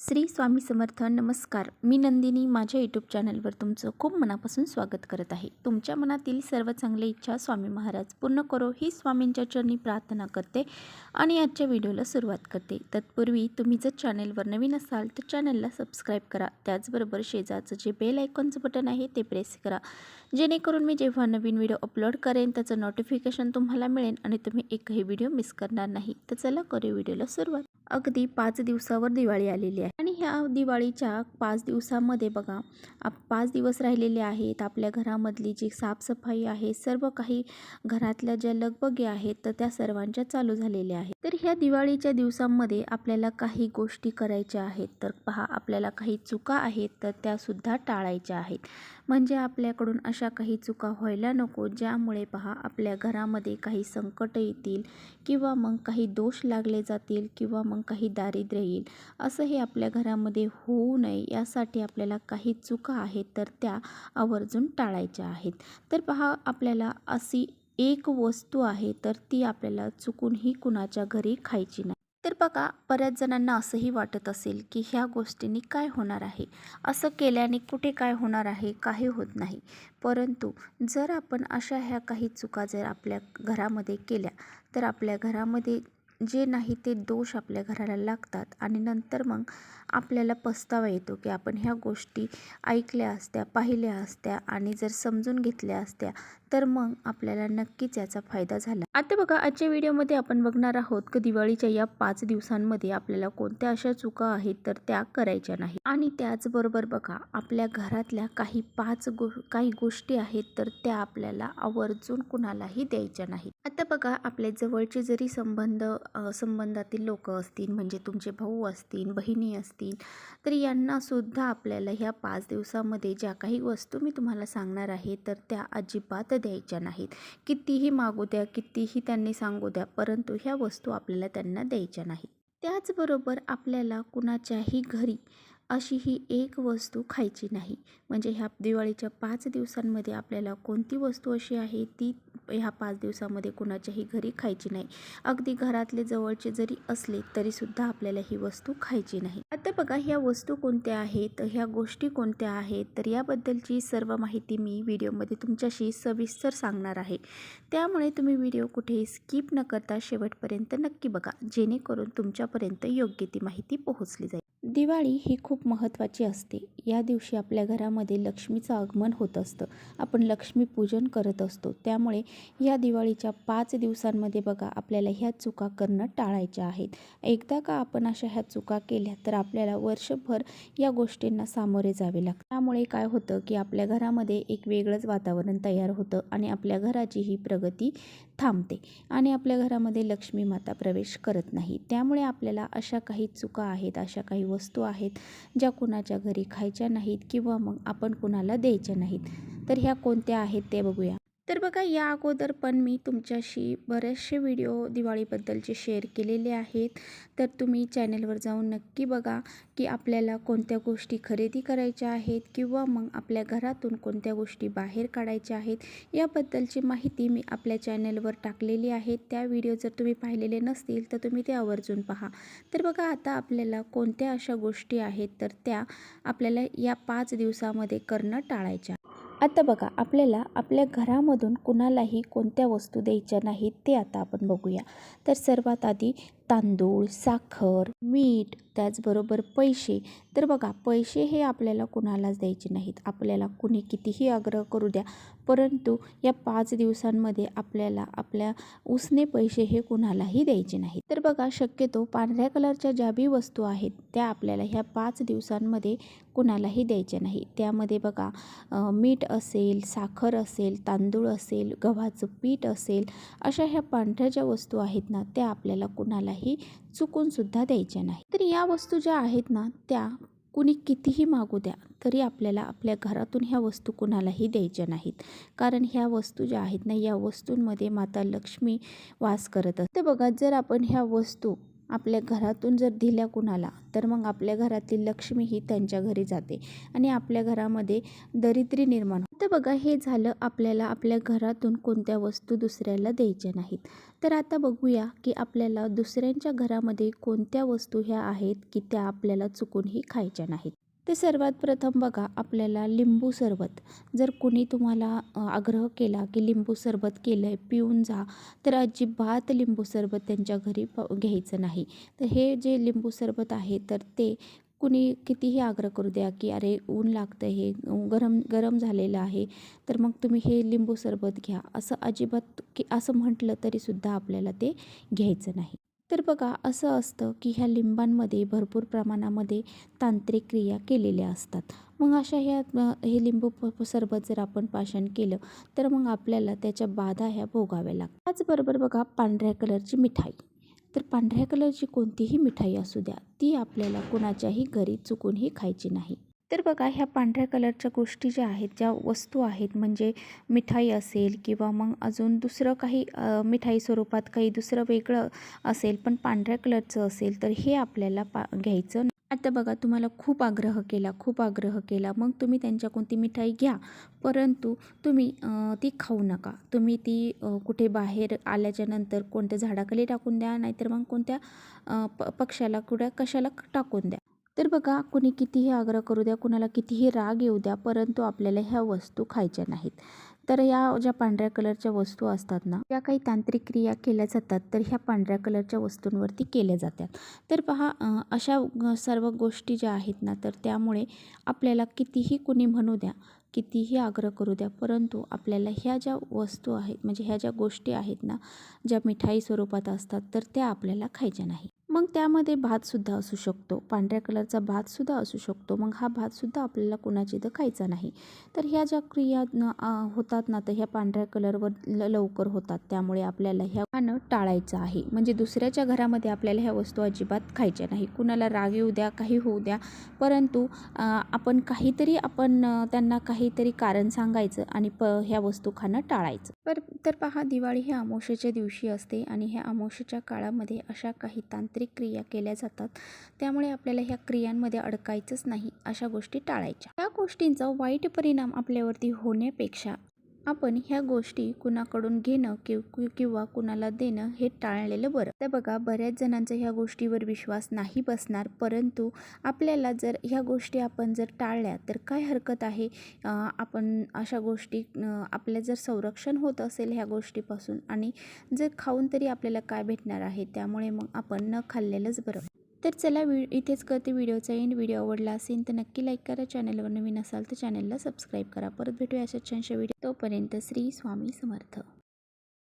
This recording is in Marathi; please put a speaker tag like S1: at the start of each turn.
S1: श्री स्वामी समर्थ. नमस्कार. मी नंदिनी माझ्या यूट्यूब चॅनलवर तुमचं खूप मनापासून स्वागत करत आहे. तुमच्या मनातील सर्व चांगल्या इच्छा स्वामी महाराज पूर्ण करो ही स्वामींच्या चरणी प्रार्थना करते आणि आजच्या व्हिडिओला सुरुवात करते. तत्पूर्वी तुम्ही जर चॅनलवर नवीन असाल तर चॅनलला सबस्क्राईब करा. त्याचबरोबर शेजारचं जे बेल आयकॉनचं बटन आहे ते प्रेस करा, जेणेकरून मी जेव्हा नवीन व्हिडिओ अपलोड करेन त्याचं नोटिफिकेशन तुम्हाला मिळेल आणि तुम्ही एकही व्हिडिओ मिस करणार नाही. तर चला करू व्हिडिओला सुरुवात. अगदी 5 दिवसावर दिवाळी आलेली आहे आणि ह्या दिवाळीच्या 5 दिवसामध्ये बघा 5 दिवस राहिलेले आहेत. आपल्या घरामधली जी साफसफाई आहे, सर्व काही घरातल्या ज्या लगबगी आहेत तर त्या सर्वांच्या चालू झालेल्या आहेत. तर ह्या दिवाळीच्या दिवसांमध्ये आपल्याला काही गोष्टी करायच्या आहेत. तर पहा, आपल्याला काही चुका आहेत तर त्या सुद्धा टाळायच्या आहेत. म्हणजे आपल्याकडून अशा काही चुका व्हायला नको ज्यामुळे पहा आपल्या घरामध्ये काही संकट येतील किंवा मग काही दोष लागले जातील किंवा मग काही दारिद्र्य येईल. असं हे आपल्या घरामध्ये होऊ नये यासाठी आपल्याला काही चुका आहेत तर त्या आवर्जून टाळायच्या आहेत. तर पहा, आपल्याला अशी एक वस्तू आहे तर ती आपल्याला चुकूनही कुणाच्या घरी खायची नाही. तर बघा, बऱ्याच जणांना असंही वाटत असेल की ह्या गोष्टींनी काय होणार आहे, असं केल्याने कुठे काय होणार आहे, काही होत नाही. परंतु जर आपण अशा ह्या काही चुका जर आपल्या घरामध्ये केल्या तर आपल्या घरामध्ये जे नाही ते दोष आपल्या घराला लागतात आणि नंतर मग आपल्याला पस्तावा येतो की आपण ह्या गोष्टी ऐकल्या असत्या, पाहिल्या असत्या आणि जर समजून घेतल्या असत्या तर मग आपल्याला नक्कीच याचा फायदा झाला. आता बघा, आजच्या व्हिडिओमध्ये आपण बघणार आहोत की दिवाळीच्या या 5 दिवसांमध्ये आपल्याला कोणत्या अशा चुका आहेत तर त्या करायच्या नाही. आणि त्याचबरोबर बघा, आपल्या घरातल्या काही गोष्टी आहेत तर त्या आपल्याला आवर्जून कुणालाही द्यायच्या नाही. आता बघा, आपल्या जवळचे जरी संबंधातील लोक असतील, म्हणजे तुमचे भाऊ असतील, बहिणी असतील, तर यांना सुद्धा आपल्याला ह्या 5 दिवसामध्ये ज्या काही वस्तू मी तुम्हाला सांगणार आहे तर त्या अजिबात द्यायच्या नाहीत. कितीही मागू द्या, कितीही त्यांनी सांगू द्या, परंतु ह्या वस्तू आपल्याला त्यांना द्यायच्या नाहीत. त्याचबरोबर आपल्याला कुणाच्याही घरी अशी ही एक वस्तू खायची नाही. म्हणजे ह्या दिवाळीच्या 5 दिवसांमध्ये आपल्याला कोणती वस्तू अशी आहे ती ह्या 5 दिवसामध्ये कुणाच्याही घरी खायची नाही. अगदी घरातले जवळचे जरी असले तरीसुद्धा आपल्याला ही वस्तू खायची नाही. आता बघा, ह्या वस्तू कोणत्या आहेत, ह्या गोष्टी कोणत्या आहेत, तर याबद्दलची सर्व माहिती मी व्हिडिओमध्ये तुमच्याशी सविस्तर सांगणार आहे. त्यामुळे तुम्ही व्हिडिओ कुठेही स्किप न करता शेवटपर्यंत नक्की बघा, जेणेकरून तुमच्यापर्यंत योग्य ती माहिती पोहोचली जाईल. दिवाळी ही खूप महत्त्वाची असते. या दिवशी आपल्या घरामध्ये लक्ष्मीचं आगमन होत असतं. आपण लक्ष्मीपूजन करत असतो. त्यामुळे या दिवाळीच्या 5 दिवसांमध्ये बघा आपल्याला ह्या चुका करणं टाळायच्या आहेत. एकदा का आपण अशा ह्या चुका केल्या तर आपल्याला वर्षभर या गोष्टींना सामोरे जावे लागते. त्यामुळे काय होतं की आपल्या घरामध्ये एक वेगळंच वातावरण तयार होतं आणि आपल्या घराची ही प्रगती थांबते आणि आपल्या घरामध्ये लक्ष्मी माता प्रवेश करत नाही. त्यामुळे आपल्याला अशा काही चुका आहेत, अशा काही वस्तू आहेत ज्या कुणाच्या घरी खायच्या नाहीत किंवा मग आपण कुणाला द्यायच्या नाहीत. तर ह्या कोणत्या आहेत ते बघूया. तर बघा, या अगोदर पण मी तुमच्याशी बरेचसे व्हिडिओ दिवाळीबद्दलचे शेअर केलेले आहेत. तर तुम्ही चॅनलवर जाऊन नक्की बघा की आपल्याला कोणत्या गोष्टी खरेदी करायच्या आहेत किंवा मग आपल्या घरातून कोणत्या गोष्टी बाहेर काढायच्या आहेत, याबद्दलची माहिती मी आपल्या चॅनलवर टाकलेली आहे. त्या व्हिडिओ जर तुम्ही पाहिलेले नसतील तर तुम्ही ते आवर्जून पहा. तर बघा, आता आपल्याला कोणत्या अशा गोष्टी आहेत तर त्या आपल्याला या 5 दिवसामध्ये करणं टाळायच्या. आता बघा, आपल्याला आपल्या घरामधून कुणालाही कोणत्या वस्तू द्यायच्या नाहीत ते आता आपण बघूया. तर सर्वात आधी तांदूळ, साखर, मीठ, त्याचबरोबर पैसे. तर बघा, पैसे हे आपल्याला कुणालाच द्यायचे नाहीत. आपल्याला कुणी कितीही आग्रह करू द्या, परंतु या 5 दिवसांमध्ये आपल्याला आपल्या उसने पैसे हे कुणालाही द्यायचे नाहीत. तर बघा, शक्यतो पांढऱ्या कलरच्या ज्या बी वस्तू आहेत त्या आपल्याला ह्या 5 दिवसांमध्ये कुणालाही द्यायच्या नाही. त्यामध्ये बघा, मीठ असेल, साखर असेल, तांदूळ असेल, गव्हाचं पीठ असेल, अशा ह्या पांढऱ्या ज्या वस्तू आहेत ना त्या आपल्याला कुणालाही चुकूनसुद्धा द्यायच्या नाही. तर या वस्तू ज्या आहेत ना त्या कुणी कितीही मागू द्या तरी आपल्याला आपल्या घरातून ह्या वस्तू कुणालाही द्यायच्या नाहीत. कारण ह्या वस्तू ज्या आहेत ना या वस्तूंमध्ये माता लक्ष्मी वास करत असते. बघा, जर आपण ह्या वस्तू आपल्या घरातून जर दिल्या कुणाला तर मग आपल्या घरातील लक्ष्मी ही त्यांच्या घरी जाते आणि आपल्या घरामध्ये दरिद्री निर्माण होते. तर बघा, हे झालं आपल्याला आपल्या घरातून कोणत्या वस्तू दुसऱ्याला द्यायच्या नाहीत. तर आता बघूया की आपल्याला दुसऱ्यांच्या घरामध्ये कोणत्या वस्तू ह्या आहेत की त्या आपल्याला चुकूनही खायच्या नाहीत. तर सर्वात प्रथम बघा, आपल्याला लिंबू सरबत जर कोणी तुम्हाला आग्रह केला की लिंबू सरबत केलं आहे पिऊन जा, तर अजिबात लिंबू सरबत त्यांच्या घरी घ्यायचं नाही. तर हे जे लिंबू सरबत आहे तर ते कुणी कितीही आग्रह करू द्या की अरे ऊन लागतं, हे गरम गरम झालेलं आहे, तर मग तुम्ही हे लिंबू सरबत घ्या, असं अजिबात की असं म्हटलं तरीसुद्धा आपल्याला ते घ्यायचं नाही. तर बघा, असं असतं की ह्या लिंबांमध्ये भरपूर प्रमाणामध्ये तांत्रिक क्रिया केलेल्या असतात. मग अशा हे लिंबू सरबत जर आपण पाषाण केलं तर मग आपल्याला त्याच्या बाधा ह्या भोगाव्या लागतात. त्याचबरोबर बघा, पांढऱ्या कलरची मिठाई. तर पांढऱ्या कलरची कोणतीही मिठाई असू द्या, ती आपल्याला कुणाच्याही घरी चुकूनही खायची नाही. तर बघा, ह्या पांढऱ्या कलरच्या गोष्टी ज्या आहेत, ज्या वस्तू आहेत, म्हणजे मिठाई असेल किंवा मग अजून दुसरं काही मिठाई स्वरूपात काही दुसरं वेगळं असेल पण पांढऱ्या कलरचं असेल, तर हे आपल्याला घ्यायचं नाही. आता बघा, तुम्हाला खूप आग्रह केला, मग तुम्ही त्यांच्या कोणती मिठाई घ्या, परंतु तुम्ही ती खाऊ नका. तुम्ही ती कुठे बाहेर आल्याच्या नंतर कोणत्या झाडाखाली टाकून द्या, नाहीतर मग कोणत्या पक्ष्याला कशाला टाकून द्या. तर बघा, कुणी कितीही आग्रह करू द्या, कुणाला कितीही राग येऊ द्या, परंतु आपल्याला ह्या वस्तू खायच्या नाहीत. तर या ज्या पांढऱ्या कलरच्या वस्तू असतात ना, या काही तांत्रिक क्रिया केल्या जातात, तर ह्या पांढऱ्या कलरच्या वस्तूंवरती केल्या जातात. तर पहा, अशा सर्व गोष्टी ज्या आहेत ना, तर त्यामुळे आपल्याला कितीही कुणी म्हणू द्या, कितीही आग्रह करू द्या, परंतु आपल्याला ह्या ज्या वस्तू आहेत, म्हणजे ह्या ज्या गोष्टी आहेत ना, ज्या मिठाई स्वरूपात असतात, तर त्या आपल्याला खायच्या नाही. मग त्यामध्ये भातसुद्धा असू शकतो, पांढऱ्या कलरचा भातसुद्धा असू शकतो. मग हा भातसुद्धा आपल्याला कुणाची तर खायचा नाही. तर ह्या ज्या क्रिया होतात ना, तर ह्या पांढऱ्या कलरवर लवकर होतात, त्यामुळे आपल्याला ह्या खाणं टाळायचं आहे. म्हणजे दुसऱ्याच्या घरामध्ये आपल्याला ह्या वस्तू अजिबात खायच्या नाही. कुणाला राग येऊ द्या, काही होऊ द्या, परंतु आपण त्यांना काहीतरी कारण सांगायचं आणि ह्या वस्तू खाणं टाळायचं. तर पहा, दिवाळी ह्या अमावस्येच्या दिवशी असते आणि ह्या अमावस्येच्या काळामध्ये अशा काही तांत्रिक क्रिया केल्या जातात. त्यामुळे आपल्याला ह्या क्रियांमध्ये अडकायचंच नाही, अशा गोष्टी टाळायच्या. या गोष्टींचा वाईट परिणाम आपल्यावरती होण्यापेक्षा आपण ह्या गोष्टी कुणाकडून घेणं किंवा कुणाला देणं हे टाळलेलं बरं. तर बघा, बऱ्याच जणांचा ह्या गोष्टीवर विश्वास नाही बसणार, परंतु आपल्याला जर ह्या गोष्टी आपण जर टाळल्या तर काय हरकत आहे. आपण अशा गोष्टी आपलं जर संरक्षण होत असेल ह्या गोष्टीपासून, आणि जर खाऊन तरी आपल्याला काय भेटणार आहे, त्यामुळे मग आपण न खाल्लेलंच बरं. तर चला, इथेच करते व्हिडिओचा एंड. व्हिडिओ आवडला असेल तर नक्की लाईक करा, चॅनलवर नवीन असाल तर चॅनलला सबस्क्राईब करा. परत भेटूया अशा छानशा व्हिडिओ. तोपर्यंत श्री स्वामी समर्थ.